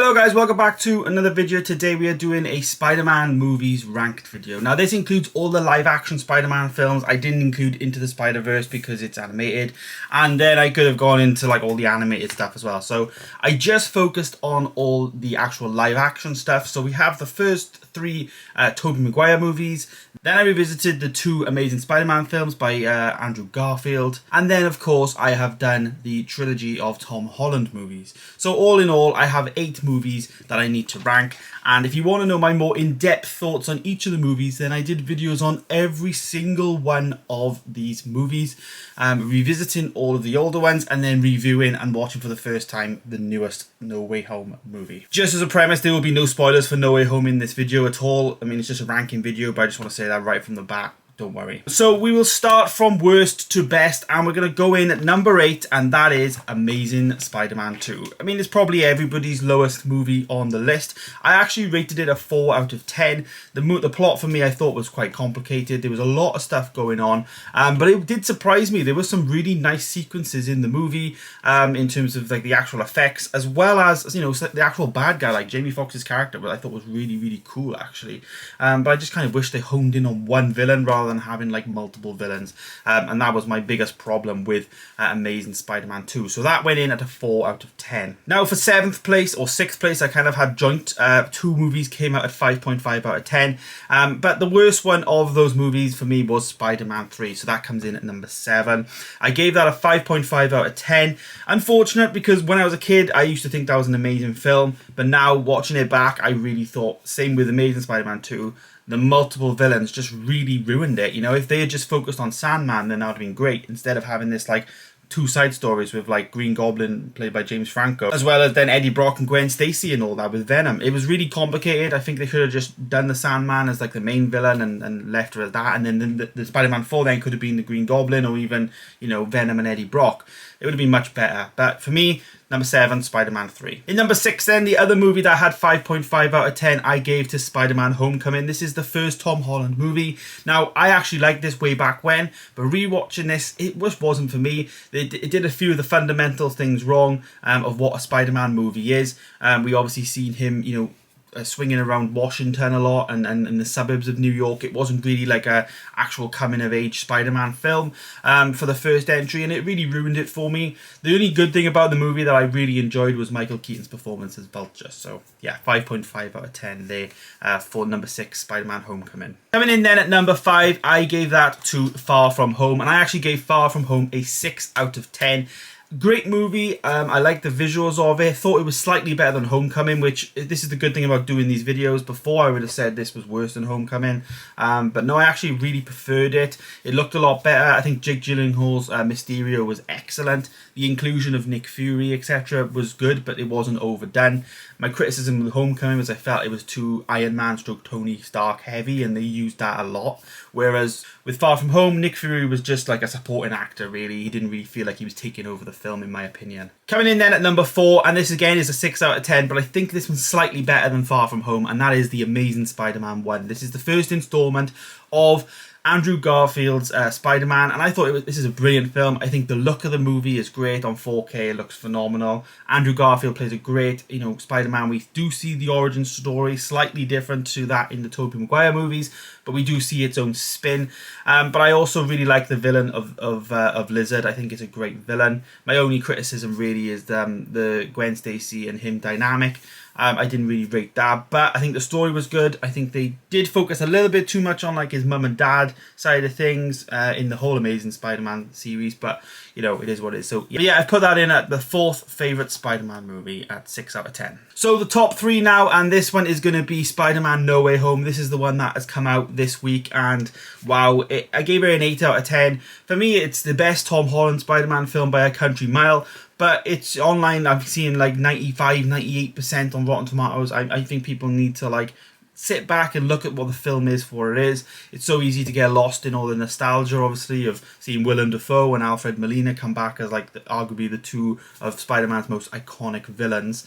Hello guys, welcome back to another video. Today we are doing a Spider-Man movies ranked video. Now this includes all the live action Spider-Man films. I didn't include Into the Spider-Verse because it's animated, and then I could have gone into like all the animated stuff as well. So I just focused on all the actual live action stuff. So we have the first three Tobey Maguire movies. Then I revisited the two Amazing Spider-Man films by Andrew Garfield. And then, of course, I have done the trilogy of Tom Holland movies. So all in all, I have 8 movies that I need to rank. And if you want to know my more in-depth thoughts on each of the movies, then I did videos on every single one of these movies, revisiting all of the older ones and then reviewing and watching for the first time the newest No Way Home movie. Just as a premise, there will be no spoilers for No Way Home in this video at all. I mean, it's just a ranking video, but I just want to say that right from the bat. Don't worry. So we will start from worst to best, and we're going to go in at number 8, and that is Amazing Spider-Man 2. I mean, it's probably everybody's lowest movie on the list. I actually rated it a 4 out of 10. The plot for me I thought was quite complicated. There was a lot of stuff going on, but it did surprise me. There were some really nice sequences in the movie in terms of like the actual effects, as well as, you know, the actual bad guy, like Jamie Foxx's character, but I thought was really cool actually. But I just kind of wish they honed in on one villain rather than having like multiple villains, and that was my biggest problem with Amazing Spider-Man 2. So that went in at a 4 out of 10. Now for 7th place or 6th place, I kind of had joint. 2 movies came out at 5.5 out of 10, but the worst one of those movies for me was Spider-Man 3, so that comes in at number 7. I gave that a 5.5 out of 10. Unfortunate, because when I was a kid I used to think that was an amazing film, but now watching it back I really thought, same with Amazing Spider-Man 2, the multiple villains just really ruined it. You know, if they had just focused on Sandman, then that would have been great, instead of having this like 2 side stories with like Green Goblin played by James Franco, as well as then Eddie Brock and Gwen Stacy and all that with Venom. It was really complicated. I think they could have just done the Sandman as like the main villain and left her as that, and then the Spider-Man 4 then could have been the Green Goblin, or even, you know, Venom and Eddie Brock. It would have been much better. But for me, number 7, Spider-Man 3. In number 6 then, the other movie that had 5.5 out of 10, I gave to Spider-Man Homecoming. This is the first Tom Holland movie. Now, I actually liked this way back when, but rewatching this, it just wasn't for me. It did a few of the fundamental things wrong of what a Spider-Man movie is. We obviously seen him, you know, swinging around Washington a lot and in the suburbs of New York. It wasn't really like a actual coming of age Spider-Man film for the first entry, and it really ruined it for me. The only good thing about the movie that I really enjoyed was Michael Keaton's performance as Vulture. So yeah, 5.5 out of 10 there for number 6, Spider-Man Homecoming. Coming in then at number 5, I gave that to Far From Home, and I actually gave Far From Home a 6 out of 10. Great movie. I like the visuals of it. Thought it was slightly better than Homecoming, which this is the good thing about doing these videos. Before I would have said this was worse than Homecoming, but no, I actually really preferred it. It looked a lot better. I think Jake Gyllenhaal's Mysterio was excellent. The inclusion of Nick Fury, etc. was good, but it wasn't overdone. My criticism with Homecoming was I felt it was too Iron Man / Tony Stark heavy, and they used that a lot. Whereas with Far From Home, Nick Fury was just like a supporting actor, really. He didn't really feel like he was taking over the film, in my opinion. Coming in then at number 4, and this again is a 6 out of 10, but I think this one's slightly better than Far From Home, and that is The Amazing Spider-Man 1. This is the first installment of Andrew Garfield's Spider-Man, and I thought this is a brilliant film. I think the look of the movie is great on 4K. It looks phenomenal. Andrew Garfield plays a great, you know, Spider-Man. We do see the origin story slightly different to that in the Tobey Maguire movies, but we do see its own spin. But I also really like the villain of Lizard. I think it's a great villain. My only criticism really is the Gwen Stacy and him dynamic. I didn't really rate that, but I think the story was good. I think they did focus a little bit too much on like his mum and dad side of things in the whole Amazing Spider-Man series, but you know, it is what it is. So yeah, I put that in at the 4th favourite Spider-Man movie at 6 out of 10. So the top 3 now, and this one is going to be Spider-Man No Way Home. This is the one that has come out this week, and wow, I gave it an 8 out of 10. For me, it's the best Tom Holland Spider-Man film by a country mile. But it's online, I've seen like 95, 98% on Rotten Tomatoes. I think people need to like sit back and look at what the film is for what it is. It's so easy to get lost in all the nostalgia, obviously, of seeing Willem Dafoe and Alfred Molina come back as like arguably the two of Spider-Man's most iconic villains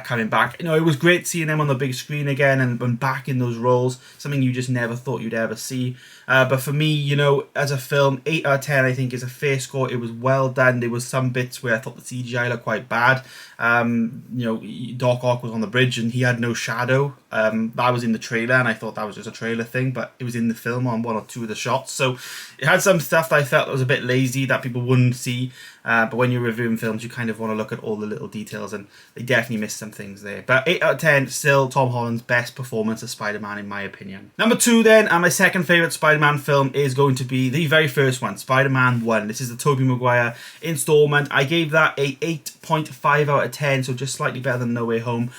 coming back. You know, it was great seeing them on the big screen again and back in those roles, something you just never thought you'd ever see. But for me, you know, as a film, 8 out of 10 I think is a fair score. It was well done. There was some bits where I thought the CGI looked quite bad. You know, Doc Ock was on the bridge and he had no shadow. That was in the trailer and I thought that was just a trailer thing, but it was in the film on 1 or 2 of the shots. So it had some stuff that I felt was a bit lazy that people wouldn't see. But when you're reviewing films, you kind of want to look at all the little details, and they definitely missed some things there. But 8 out of 10, still Tom Holland's best performance as Spider-Man in my opinion. Number 2 then, and my second favourite Spider-Man film is going to be the very first one, Spider-Man 1. This is the Tobey Maguire installment. I gave that a 8.5 out of 10, so just slightly better than No Way Home.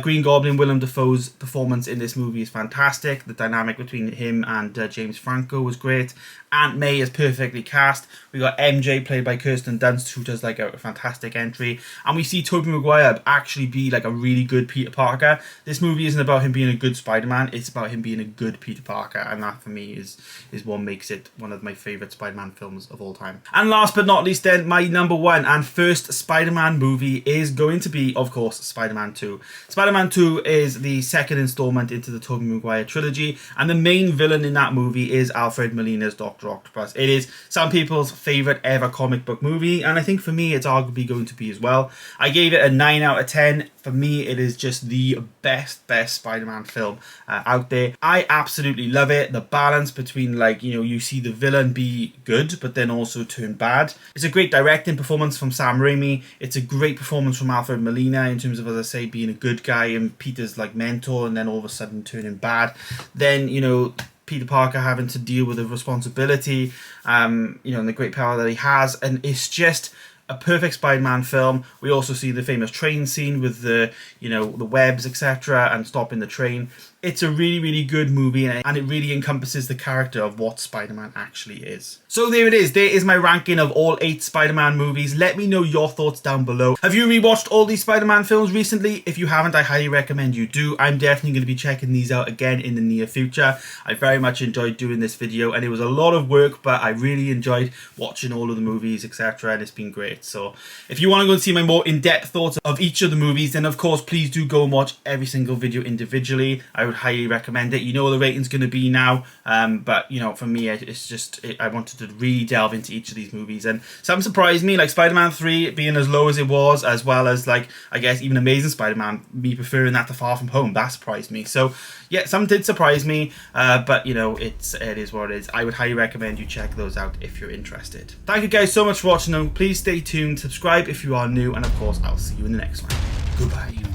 Green Goblin, Willem Dafoe's performance in this movie is fantastic. The dynamic between him and James Franco was great. Aunt May is perfectly cast. We got MJ played by Kirsten Dunst, who does like a fantastic entry, and we see Tobey Maguire actually be like a really good Peter Parker. This movie isn't about him being a good Spider-Man, it's about him being a good Peter Parker, and that for me is what makes it one of my favourite Spider-Man films of all time. And last but not least then, my number 1 and first Spider-Man movie is going to be, of course, Spider-Man 2. Spider-Man 2 is the second installment into the Tobey Maguire trilogy, and the main villain in that movie is Alfred Molina's Dr. Octopus. It is some people's favourite ever comic book movie, and I think for me it's arguably going to be as well. I gave it a 9 out of 10. For me, it is just the best Spider-Man film out there. I absolutely love it. The balance between, like, you know, you see the villain be good but then also turn bad. It's a great directing performance from Sam Raimi. It's a great performance from Alfred Molina in terms of, as I say, being a good guy and Peter's like mentor and then all of a sudden turning bad. Then, you know, Peter Parker having to deal with the responsibility, you know, and the great power that he has, and it's just a perfect Spider-Man film. We also see the famous train scene with the, you know, the webs, etc., and stopping the train. It's a really good movie, and it really encompasses the character of what Spider-Man actually is. So there it is. There is my ranking of all 8 Spider-Man movies. Let me know your thoughts down below. Have you rewatched all these Spider-Man films recently? If you haven't, I highly recommend you do. I'm definitely going to be checking these out again in the near future. I very much enjoyed doing this video, and it was a lot of work, but I really enjoyed watching all of the movies, etc., and it's been great. So if you want to go and see my more in-depth thoughts of each of the movies, then of course please do go and watch every single video individually. I would highly recommend it. You know the rating's going to be now, but you know, for me, it's just I wanted to really delve into each of these movies, and some surprised me, like Spider-Man 3 being as low as it was, as well as, like, I guess even Amazing Spider-Man, me preferring that to Far From Home. That surprised me. So yeah, some did surprise me, but you know, it is what it is. I would highly recommend you check those out if you're interested. Thank you guys so much for watching them. Please stay tuned, subscribe if you are new, and of course I'll see you in the next one. Goodbye.